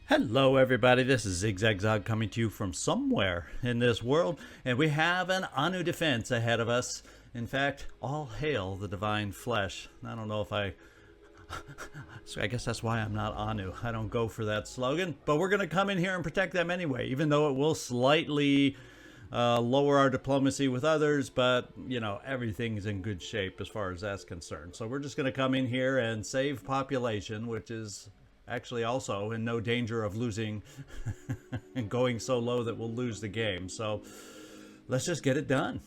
Hello everybody, this is Zigzag coming to you from somewhere in this world, and we have an Anu defense ahead of us. In fact, all hail the divine flesh. I don't know if so I guess that's why I'm not Anu. I don't go for that slogan, but we're going to come in here and protect them anyway, even though it will slightly lower our diplomacy with others, but you know, everything's in good shape as far as that's concerned. So we're just going to come in here and save population, which is actually also in no danger of losing and going so low that we'll lose the game. So let's just get it done.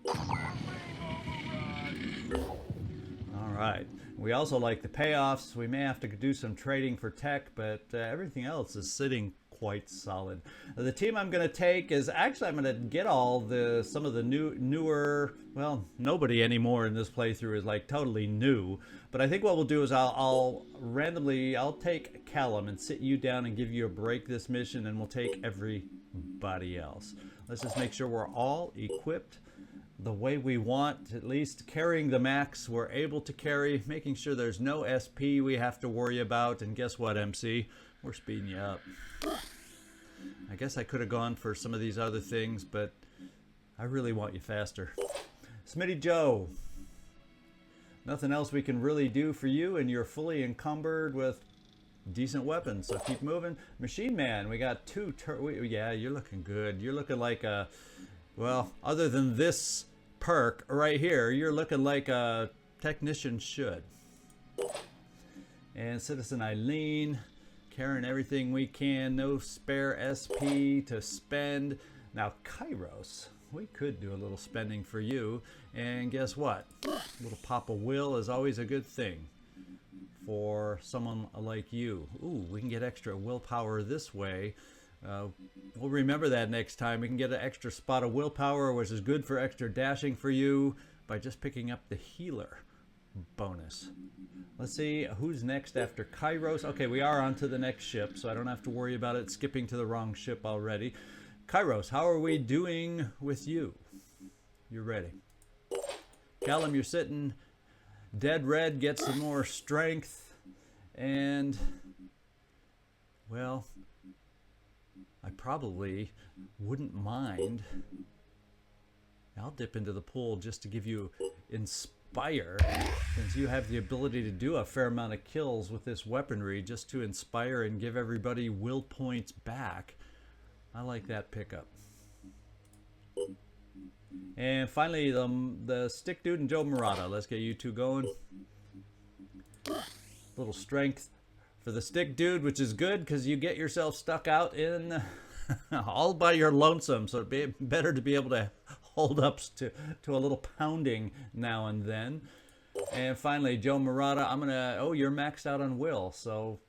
All right. We also like the payoffs. We may have to do some trading for tech, but everything else is sitting quite solid. The team I'm going to take is actually, I'm going to get some of the newer, well, nobody anymore in this playthrough is like totally new, but I think what we'll do is I'll take Callum and sit you down and give you a break this mission, and we'll take everybody else. Let's just make sure we're all equipped the way we want, at least carrying the max we're able to carry, making sure there's no SP we have to worry about. And guess what, MC? We're speeding you up. I guess I could have gone for some of these other things, but I really want you faster. Smitty Joe, nothing else we can really do for you, and you're fully encumbered with decent weapons, so keep moving. Machine Man, we got two. Yeah, you're looking good. You're looking like a, well, other than this perk right here, you're looking like a technician should. And Citizen Eileen, carrying everything we can, no spare SP to spend. Now Kairos, we could do a little spending for you, and guess what? A little pop of will is always a good thing for someone like you. Ooh, we can get extra willpower this way. We'll remember that next time. We can get an extra spot of willpower, which is good for extra dashing for you, by just picking up the healer bonus. Let's see who's next after Kairos. Okay, we are on to the next ship, so I don't have to worry about it skipping to the wrong ship already. Kairos, how are we doing with you? You're ready. Callum, you're sitting dead red, get some more strength, and, well, I probably wouldn't mind. I'll dip into the pool just to give you inspire, since you have the ability to do a fair amount of kills with this weaponry, just to inspire and give everybody will points back. I like that pickup. And finally, the stick dude and Joe Murata. Let's get you two going. Little strength for the stick dude, which is good because you get yourself stuck out in all by your lonesome, so it'd be better to be able to hold ups to a little pounding now and then. And finally, Joe Murata, you're maxed out on will, so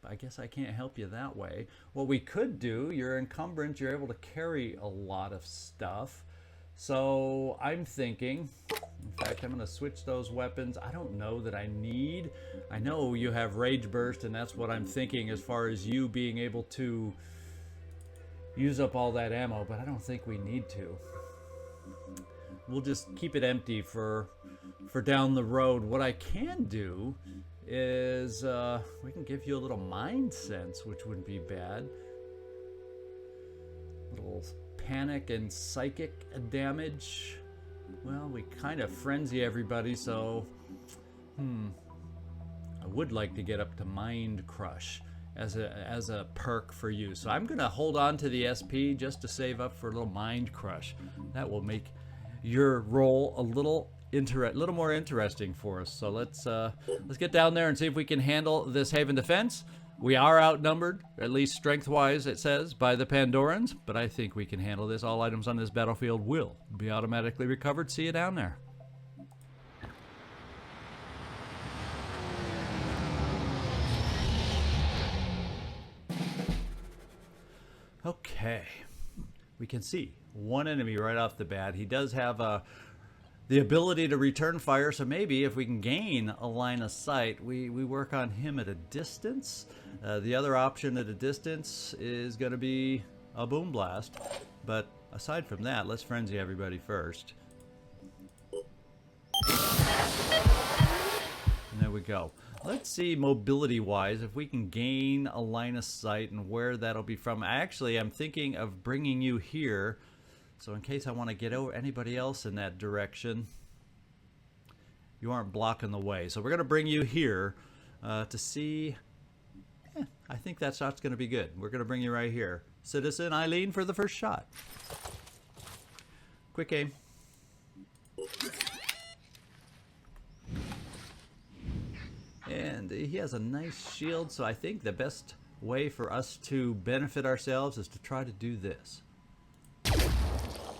I guess I can't help you that way. What we could do, you're encumbrant, you're able to carry a lot of stuff. So I'm thinking, in fact, I'm going to switch those weapons. I don't know that I need. I know you have Rage Burst, and that's what I'm thinking as far as you being able to use up all that ammo, but I don't think we need to. We'll just keep it empty for down the road. What I can do is we can give you a little mind sense, which wouldn't be bad. Little panic and psychic damage. Well, we kind of frenzy everybody, so I would like to get up to Mind Crush as a perk for you. So I'm gonna hold on to the SP just to save up for a little Mind Crush. That will make your role a little more interesting for us. So let's get down there and see if we can handle this Haven defense. We are outnumbered, at least strength-wise, it says, by the Pandorans, but I think we can handle this. All items on this battlefield will be automatically recovered. See you down there. Okay, we can see one enemy right off the bat. He does have the ability to return fire, so maybe if we can gain a line of sight, we work on him at a distance. The other option at a distance is going to be a boom blast, but aside from that, let's frenzy everybody first. And there we go. Let's see, mobility-wise, if we can gain a line of sight and where that'll be from. Actually, I'm thinking of bringing you here, so in case I want to get over anybody else in that direction, you aren't blocking the way. So we're going to bring you here to see. I think that shot's going to be good. We're going to bring you right here. Citizen Eileen for the first shot. Quick aim. And he has a nice shield, so I think the best way for us to benefit ourselves is to try to do this.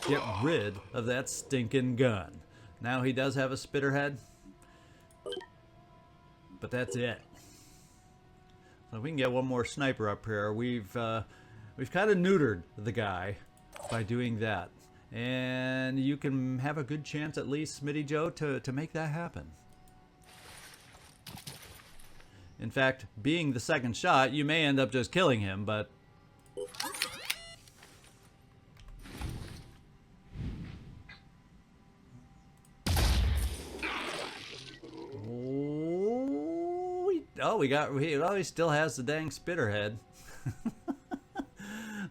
Get rid of that stinking gun. Now he does have a spitterhead, but that's it. So if we can get one more sniper up here, we've kind of neutered the guy by doing that. And you can have a good chance, at least, Smitty Joe, to make that happen. In fact, being the second shot, you may end up just killing him, but... he still has the dang spitterhead.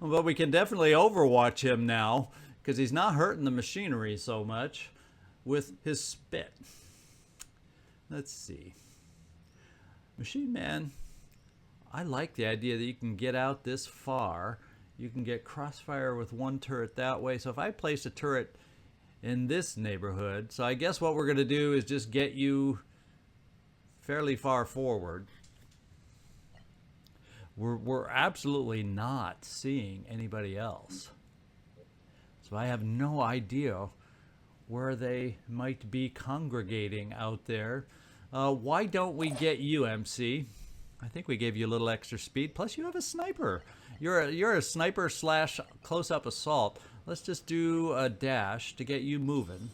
But we can definitely overwatch him now, because he's not hurting the machinery so much with his spit. Let's see. Machine Man, I like the idea that you can get out this far. You can get crossfire with one turret that way. So if I place a turret in this neighborhood, so I guess what we're going to do is just get you fairly far forward. We're absolutely not seeing anybody else. So I have no idea where they might be congregating out there. Why don't we get you, MC? I think we gave you a little extra speed. Plus, you have a sniper. You're a sniper slash close-up assault. Let's just do a dash to get you moving.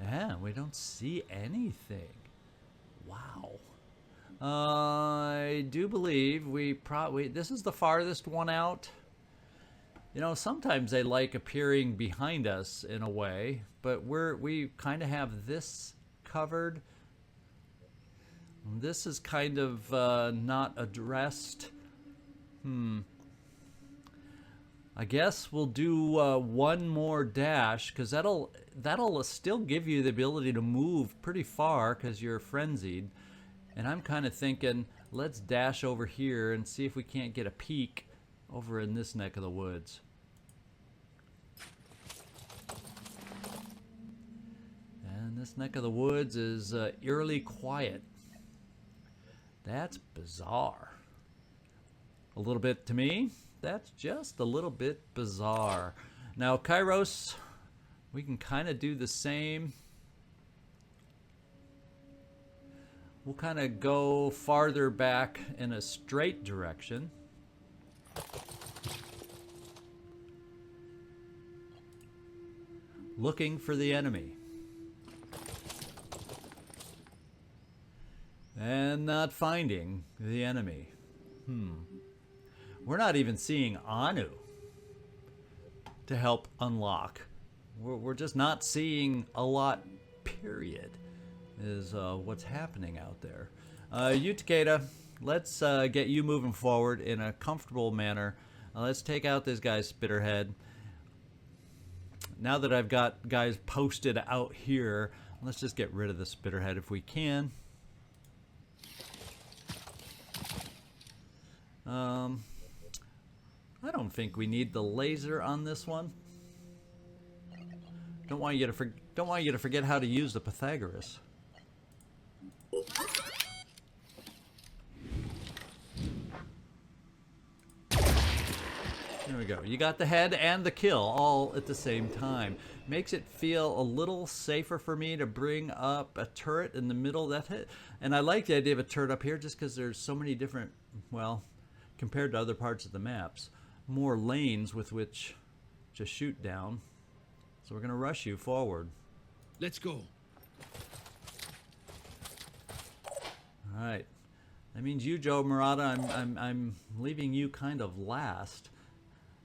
Yeah, we don't see anything. Wow. I do believe this is the farthest one out. You know, sometimes they like appearing behind us in a way, but we kind of have this covered. This is kind of not addressed. I guess we'll do one more dash, because that'll still give you the ability to move pretty far because you're frenzied. And I'm kind of thinking, let's dash over here and see if we can't get a peek over in this neck of the woods. And this neck of the woods is eerily quiet. That's bizarre. A little bit to me. That's just a little bit bizarre. Now, Kairos, we can kind of do the same. We'll kind of go farther back in a straight direction. Looking for the enemy. And not finding the enemy. We're not even seeing Anu to help unlock. We're just not seeing a lot, period, is what's happening out there. You, Takeda, let's get you moving forward in a comfortable manner. Let's take out this guy's spitterhead. Now that I've got guys posted out here, let's just get rid of the spitterhead if we can. I don't think we need the laser on this one. Don't want you to forget how to use the Pythagoras. There we go. You got the head and the kill all at the same time. Makes it feel a little safer for me to bring up a turret in the middle of that hit. And I like the idea of a turret up here just because there's so many different, well, compared to other parts of the maps, more lanes with which to shoot down. So we're going to rush you forward. Let's go. All right. That means you, Joe Murata, I'm leaving you kind of last.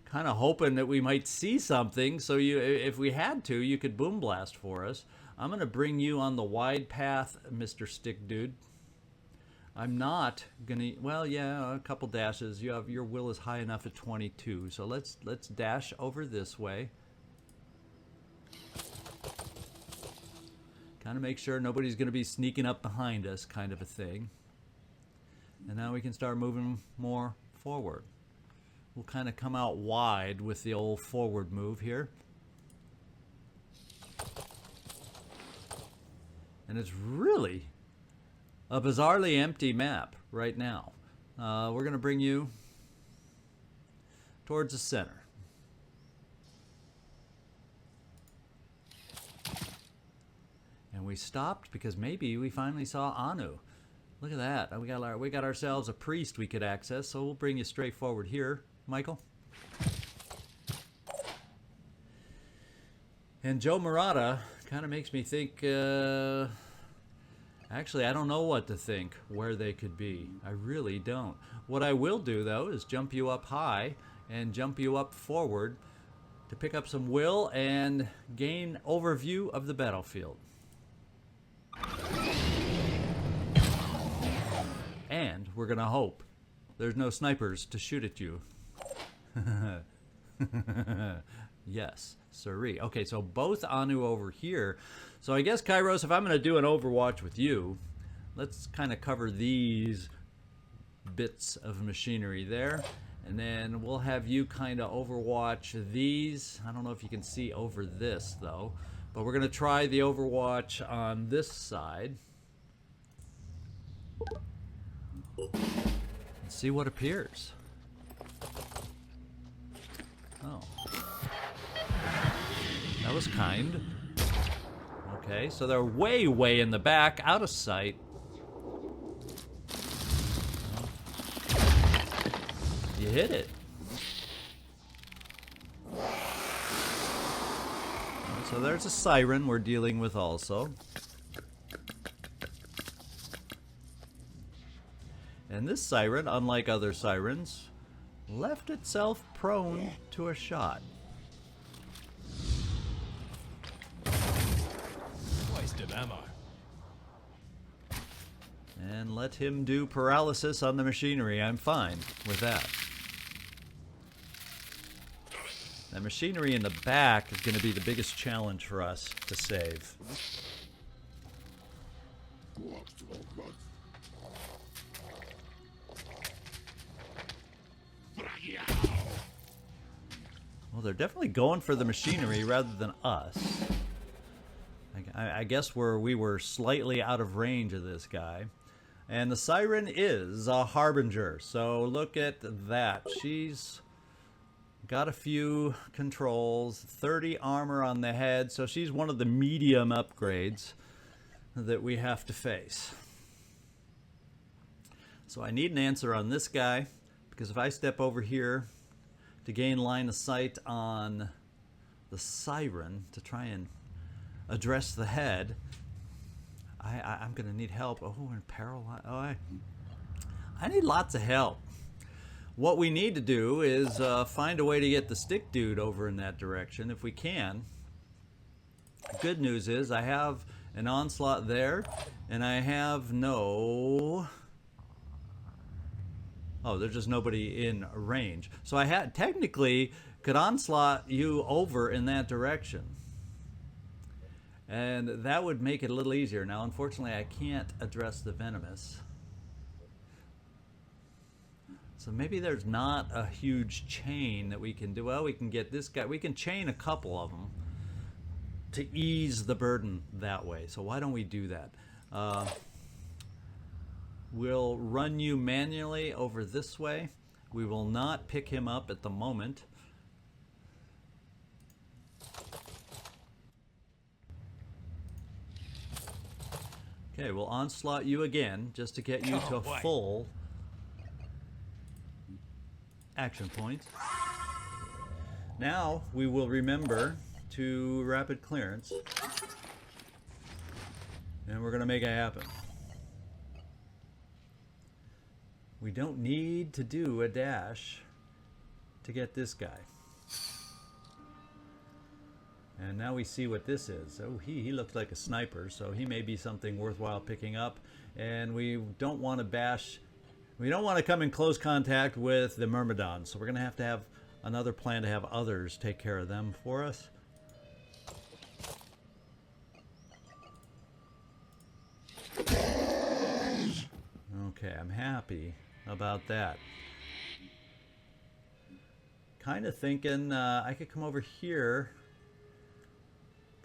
kind of hoping that we might see something, so you, if we had to, you could boom blast for us. I'm going to bring you on the wide path, Mr. Stick Dude. I'm not going to, well, yeah, a couple dashes. You have, your will is high enough at 22, so let's dash over this way. Kind of make sure nobody's going to be sneaking up behind us, kind of a thing. And now we can start moving more forward. We'll kind of come out wide with the old forward move here. And it's really a bizarrely empty map right now. We're going to bring you towards the center. And we stopped because maybe we finally saw Anu. Look at that. We got ourselves a priest we could access, so we'll bring you straight forward here, Michael. And Joe Murata kind of makes me think, actually, I don't know what to think where they could be. I really don't. What I will do, though, is jump you up high and jump you up forward to pick up some will and gain overview of the battlefield. And we're going to hope there's no snipers to shoot at you. Yes, sirree. Okay, so both Anu over here. So I guess, Kairos, if I'm going to do an Overwatch with you, let's kind of cover these bits of machinery there. And then we'll have you kind of Overwatch these. I don't know if you can see over this, though. But we're going to try the Overwatch on this side. And see what appears. Oh. That was kind. Okay, so they're way, way in the back, out of sight. You hit it. So there's a siren we're dealing with also. And this siren, unlike other sirens, left itself prone to a shot. Waste of ammo. And let him do paralysis on the machinery. I'm fine with that. That machinery in the back is going to be the biggest challenge for us to save. Well, they're definitely going for the machinery rather than us. I guess we were slightly out of range of this guy. And the siren is a harbinger. So look at that. She's got a few controls, 30 armor on the head. So she's one of the medium upgrades that we have to face. So I need an answer on this guy, because if I step over here to gain line of sight on the siren to try and address the head, I'm going to need help. Oh, and paralyzed. Oh, I need lots of help. What we need to do is find a way to get the stick dude over in that direction if we can. Good news is I have an onslaught there, and I have no... Oh, there's just nobody in range. So I had technically could onslaught you over in that direction. And that would make it a little easier. Now, unfortunately, I can't address the venomous. So maybe there's not a huge chain that we can do. Well, we can get this guy. We can chain a couple of them to ease the burden that way. So why don't we do that? We'll run you manually over this way. We will not pick him up at the moment. Okay, we'll onslaught you again just to get you to a full action point. Now we will remember to rapid clearance, and we're going to make it happen. We don't need to do a dash to get this guy. And now we see what this is. Oh, he looks like a sniper, so he may be something worthwhile picking up. And we don't want to bash... We don't want to come in close contact with the Myrmidons, so we're going to have another plan to have others take care of them for us. Okay, I'm happy about that. Kind of thinking I could come over here,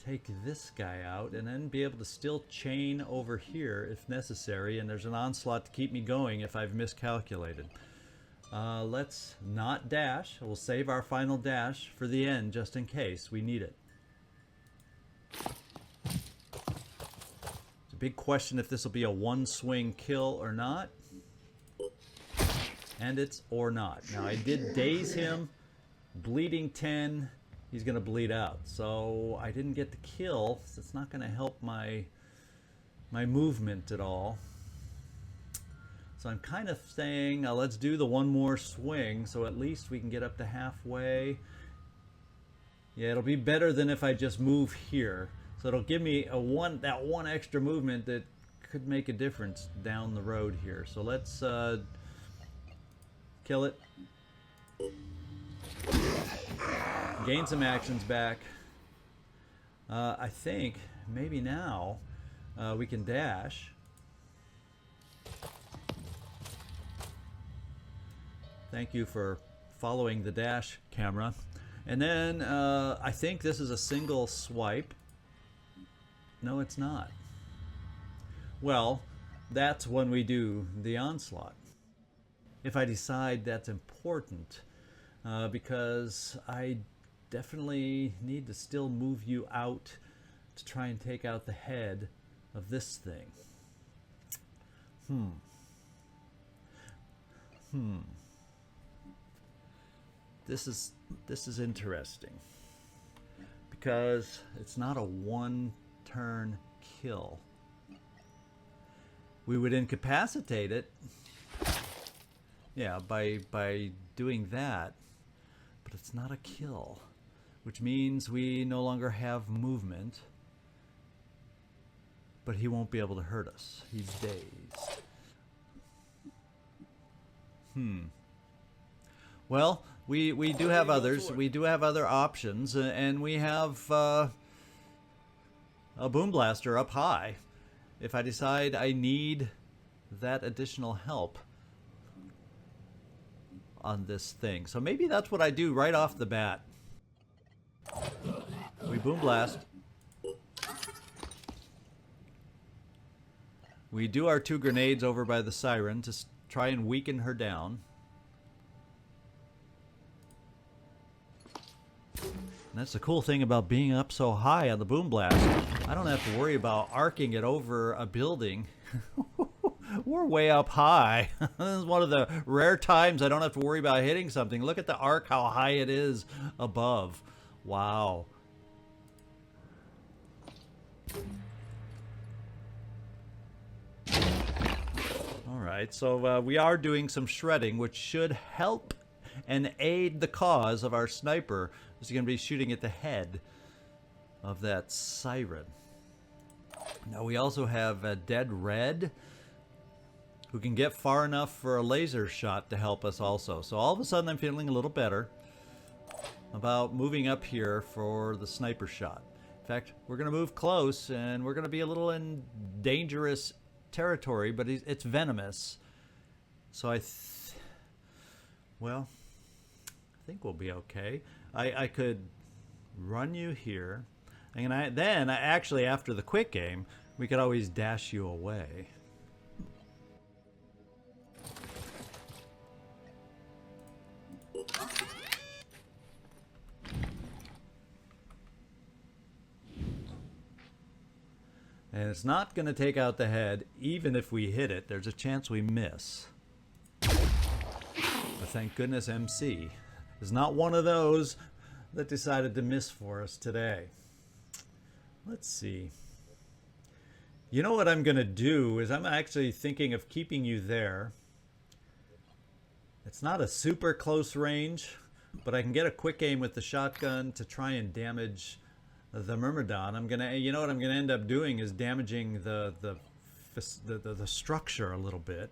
take this guy out, and then be able to still chain over here if necessary, and there's an onslaught to keep me going if I've miscalculated. Let's not dash. We'll save our final dash for the end just in case we need it. It's a big question if this will be a one-swing kill or not. And it's or not. Now I did daze him, bleeding 10. He's going to bleed out. So I didn't get the kill. So it's not going to help my movement at all. So I'm kind of saying, let's do the one more swing, so at least we can get up to halfway. Yeah, it'll be better than if I just move here. So it'll give me that one extra movement that could make a difference down the road here. So let's kill it. Gain some actions back. I think maybe now we can dash. Thank you for following the dash camera. And then I think this is a single swipe. No, it's not. Well, that's when we do the onslaught. If I decide that's important, because I definitely need to still move you out to try and take out the head of this thing. This is interesting because it's not a one-turn kill. We would incapacitate it, yeah, by doing that, but it's not a kill, which means we no longer have movement, but he won't be able to hurt us. He's dazed. Well, we do have others. We do have other options, and we have a boom blaster up high. If I decide I need that additional help on this thing. So maybe that's what I do right off the bat. We boom blast. We do our 2 grenades over by the siren to try and weaken her down. And that's the cool thing about being up so high on the boom blast. I don't have to worry about arcing it over a building. We're way up high. This is one of the rare times I don't have to worry about hitting something. Look at the arc, how high it is above. Wow. All right, so we are doing some shredding, which should help and aid the cause of our sniper, who's going to be shooting at the head of that siren. Now we also have a Dead Red, who can get far enough for a laser shot to help us also. So all of a sudden I'm feeling a little better about moving up here for the sniper shot. In fact, we're going to move close, and we're going to be a little in dangerous territory, but it's venomous. So I think we'll be okay. I could run you here, and then actually after the quick game, we could always dash you away. And it's not going to take out the head, even if we hit it. There's a chance we miss. But thank goodness MC is not one of those that decided to miss for us today. Let's see. You know what I'm going to do is I'm actually thinking of keeping you there. It's not a super close range, but I can get a quick aim with the shotgun to try and damage the Myrmidon. I'm gonna, you know what I'm gonna end up doing is damaging the structure a little bit.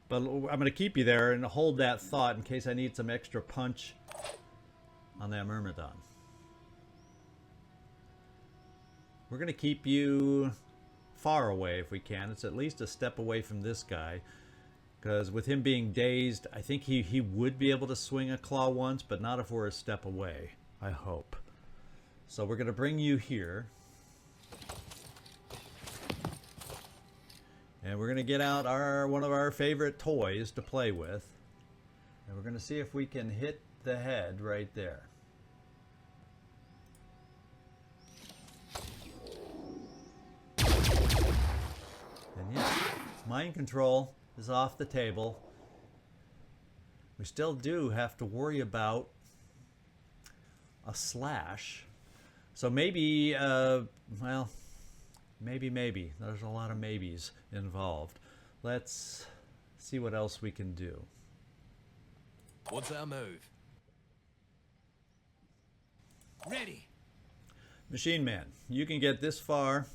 But I'm gonna keep you there and hold that thought in case I need some extra punch on that Myrmidon. We're gonna keep you far away if we can. It's at least a step away from this guy. Because with him being dazed, I think he would be able to swing a claw once, but not if we're a step away, I hope. So we're going to bring you here. And we're going to get out one of our favorite toys to play with. And we're going to see if we can hit the head right there. And yeah, mind control is off the table. We still do have to worry about a slash. So maybe, well, maybe. There's a lot of maybes involved. Let's see what else we can do. What's our move? Ready. Machine Man, you can get this far.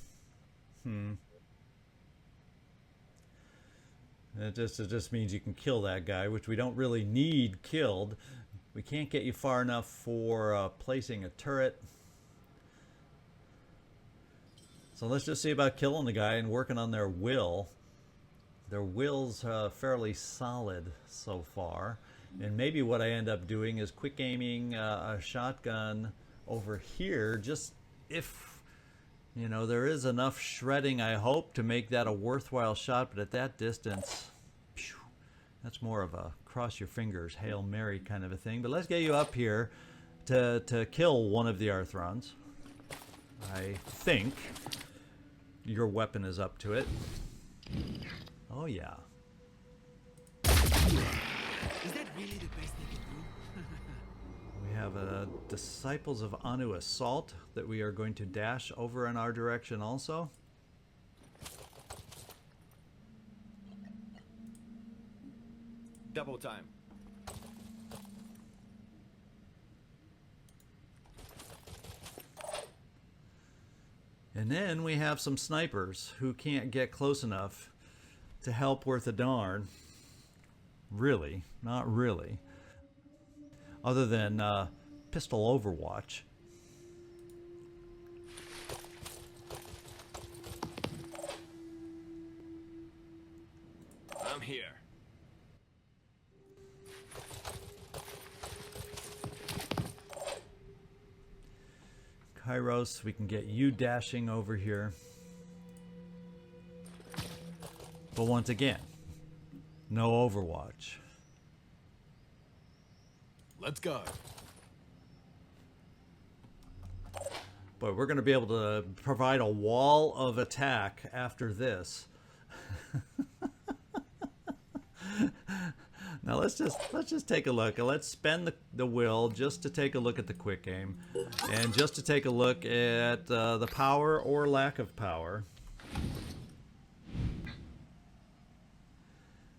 It just means you can kill that guy, which we don't really need killed. We can't get you far enough for placing a turret. So let's just see about killing the guy and working on their will. Their will's fairly solid so far. And maybe what I end up doing is quick aiming a shotgun over here, just if, you know, there is enough shredding, I hope, to make that a worthwhile shot. But at that distance, phew, that's more of a cross your fingers, Hail Mary kind of a thing. But let's get you up here to kill one of the Arthrons. I think your weapon is up to it. Oh, yeah. Is that really the best they can do? We have Disciples of Anu Assault that we are going to dash over in our direction also. Double time. And then we have some snipers who can't get close enough to help worth a darn. Really, not really. Other than pistol overwatch. I'm here. Kairos, we can get you dashing over here. But once again, no overwatch. Let's go. But we're going to be able to provide a wall of attack after this. Now let's just take a look. Let's spend the will just to take a look at the quick aim, and just to take a look at the power or lack of power.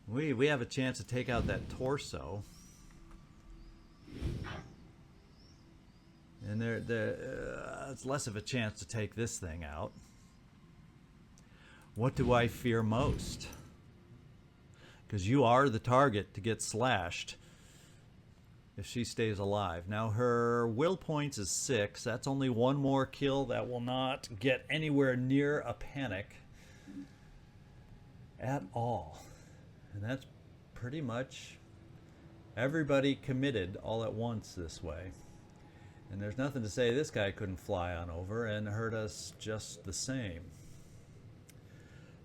We have a chance to take out that torso, and it's less of a chance to take this thing out. What do I fear most? Because you are the target to get slashed if she stays alive. Now her will points is 6. That's only one more kill. That will not get anywhere near a panic at all. And that's pretty much everybody committed all at once this way. And there's nothing to say this guy couldn't fly on over and hurt us just the same.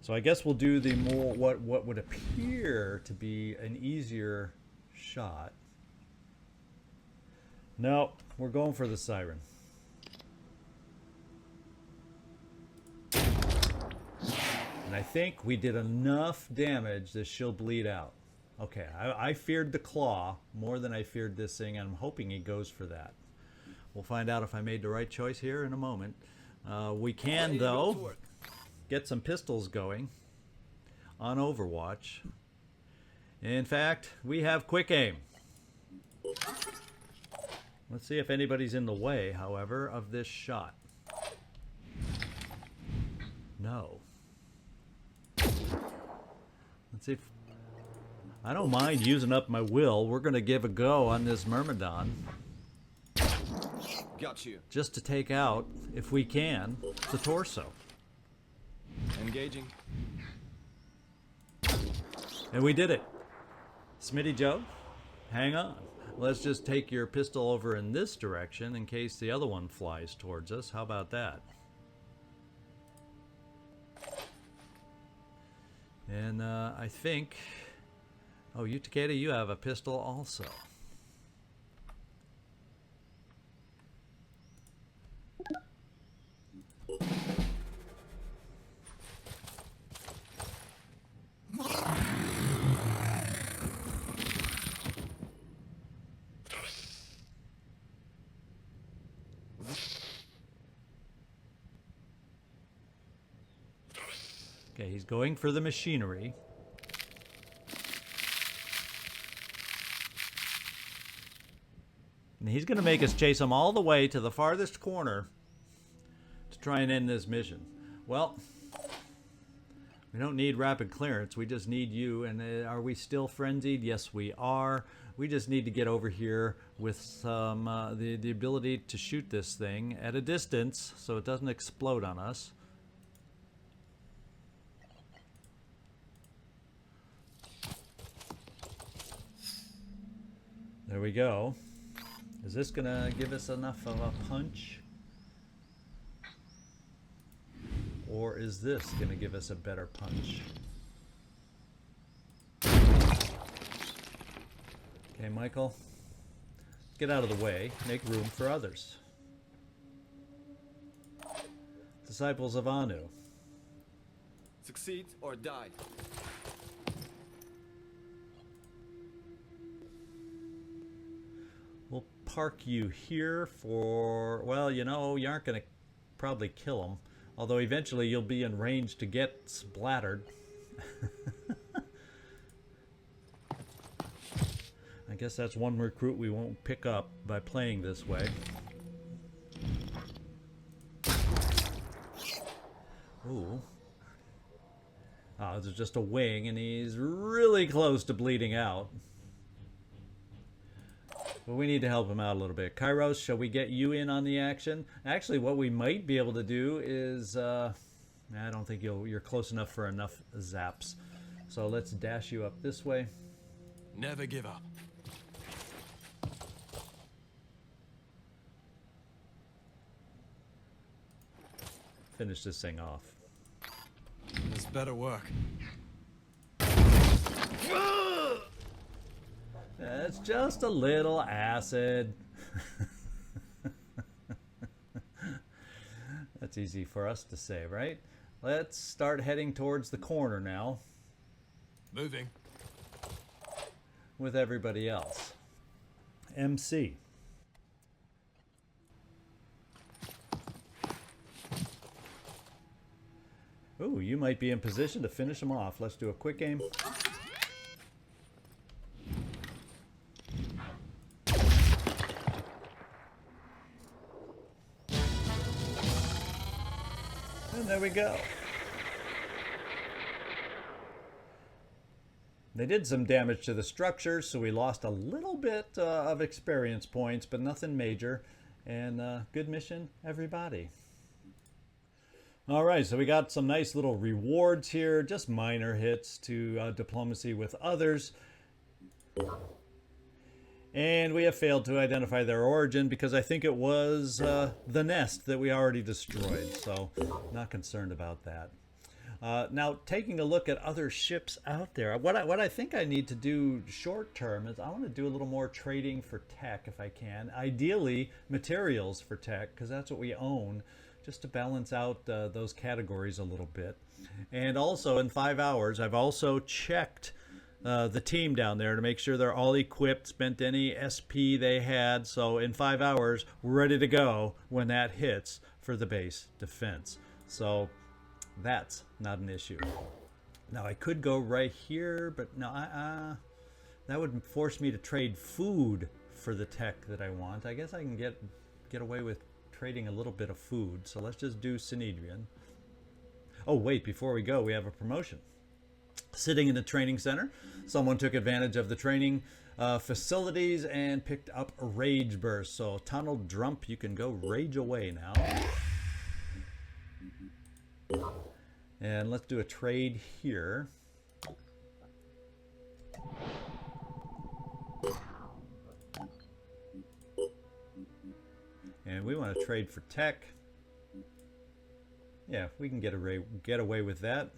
So I guess we'll do the more what would appear to be an easier shot. No, we're going for the siren. And I think we did enough damage that she'll bleed out. Okay, I feared the claw more than I feared this thing, and I'm hoping he goes for that. We'll find out if I made the right choice here in a moment. We can, though, get some pistols going on Overwatch. In fact, we have quick aim. Let's see if anybody's in the way, however, of this shot. No. Let's see if... I don't mind using up my will. We're going to give a go on this Myrmidon. Got you. Just to take out, if we can, the torso. Engaging. And we did it. Smitty Joe, hang on. Let's just take your pistol over in this direction in case the other one flies towards us. How about that? And I think... Oh, you, Takeda, you have a pistol also. Okay, he's going for the machinery. And he's going to make us chase him all the way to the farthest corner to try and end this mission. Well, we don't need rapid clearance. We just need you. And are we still frenzied? Yes, we are. We just need to get over here with some the ability to shoot this thing at a distance so it doesn't explode on us. There we go. Is this gonna give us enough of a punch? Or is this gonna give us a better punch? Okay, Michael. Get out of the way. Make room for others. Disciples of Anu. Succeed or die. We'll park you here for, well, you know, you aren't going to probably kill him. Although eventually you'll be in range to get splattered. I guess that's one recruit we won't pick up by playing this way. Ooh. Oh, this is just a wing, and he's really close to bleeding out. But we need to help him out a little bit. Kairos, shall we get you in on the action? Actually, what we might be able to do is... I don't think you're close enough for enough zaps. So let's dash you up this way. Never give up. Finish this thing off. This better work. It's just a little acid. That's easy for us to say, right? Let's start heading towards the corner now. Moving. With everybody else. MC. Ooh, you might be in position to finish them off. Let's do a quick game. And there we go. They did some damage to the structures, so we lost a little bit of experience points, but nothing major. And good mission, everybody. All right, so we got some nice little rewards here, just minor hits to diplomacy with others. And we have failed to identify their origin because I think it was the nest that we already destroyed, so not concerned about that. Now, taking a look at other ships out there, what I think I need to do short term is I want to do a little more trading for tech if I can. Ideally, materials for tech, because that's what we own, just to balance out those categories a little bit. And also, in 5 hours, I've also checked the team down there to make sure they're all equipped, spent any SP they had. So in 5 hours, we're ready to go when that hits for the base defense. So that's not an issue. Now I could go right here, but no, that would force me to trade food for the tech that I want. I guess I can get away with trading a little bit of food. So let's just do Synedrian. Oh wait, before we go, we have a promotion. Sitting in the training center, someone took advantage of the training facilities and picked up a rage burst. So Tunnel Drump, you can go rage away now. And let's do a trade here. And we want to trade for tech. Yeah, we can get away with that.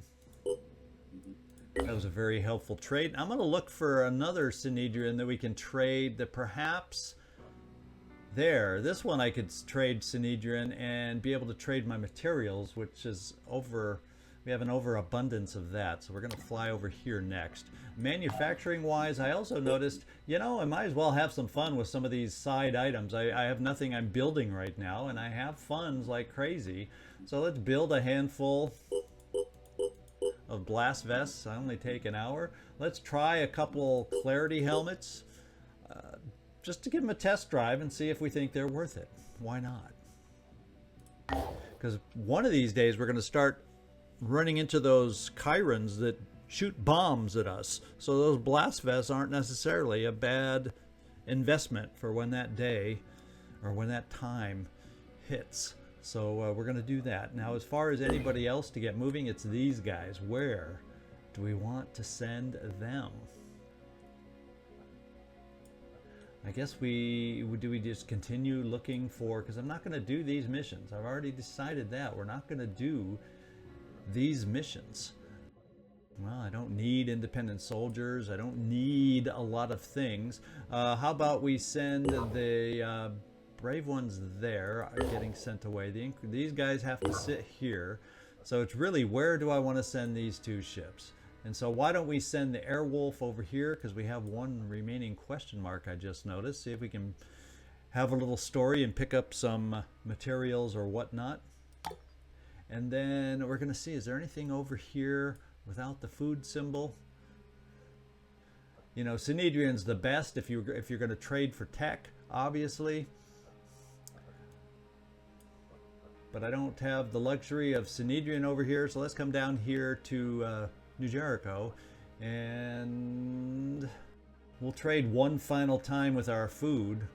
That was a very helpful trade. I'm going to look for another Synedrian that we can trade that perhaps there. This one I could trade Synedrian and be able to trade my materials, which is over. We have an overabundance of that, so we're going to fly over here next. Manufacturing wise, I also noticed, you know, I might as well have some fun with some of these side items. I have nothing I'm building right now, and I have funds like crazy. So let's build a handful of blast vests. I only take an hour. Let's try a couple clarity helmets just to give them a test drive and see if we think they're worth it. Why not? Because one of these days we're going to start running into those Chirons that shoot bombs at us. So those blast vests aren't necessarily a bad investment for when that day or when that time hits. So we're going to do that. Now, as far as anybody else to get moving, it's these guys. Where do we want to send them? I guess we just continue looking for, because I'm not going to do these missions. I've already decided that. We're not going to do these missions. Well, I don't need independent soldiers. I don't need a lot of things. How about we send the brave ones there are getting sent away. These guys have to sit here. So it's really, where do I want to send these two ships? And so why don't we send the Airwolf over here, because we have one remaining question mark I just noticed. See if we can have a little story and pick up some materials or whatnot. And then we're going to see, is there anything over here without the food symbol? You know, Synedrian's the best if you're going to trade for tech, obviously. But I don't have the luxury of Synedrian over here, so let's come down here to New Jericho, and we'll trade one final time with our food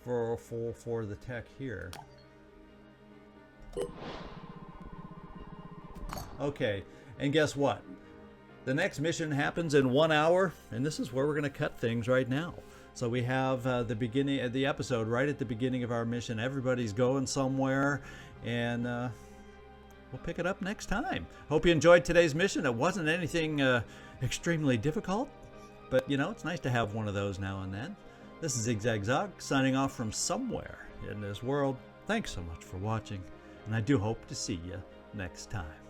for the tech here. Okay, and guess what? The next mission happens in 1 hour, and this is where we're going to cut things right now. So we have the beginning of the episode right at the beginning of our mission. Everybody's going somewhere, and we'll pick it up next time. Hope you enjoyed today's mission. It wasn't anything extremely difficult, but you know, it's nice to have one of those now and then. This is Zigzag Zog signing off from somewhere in this world. Thanks so much for watching, and I do hope to see you next time.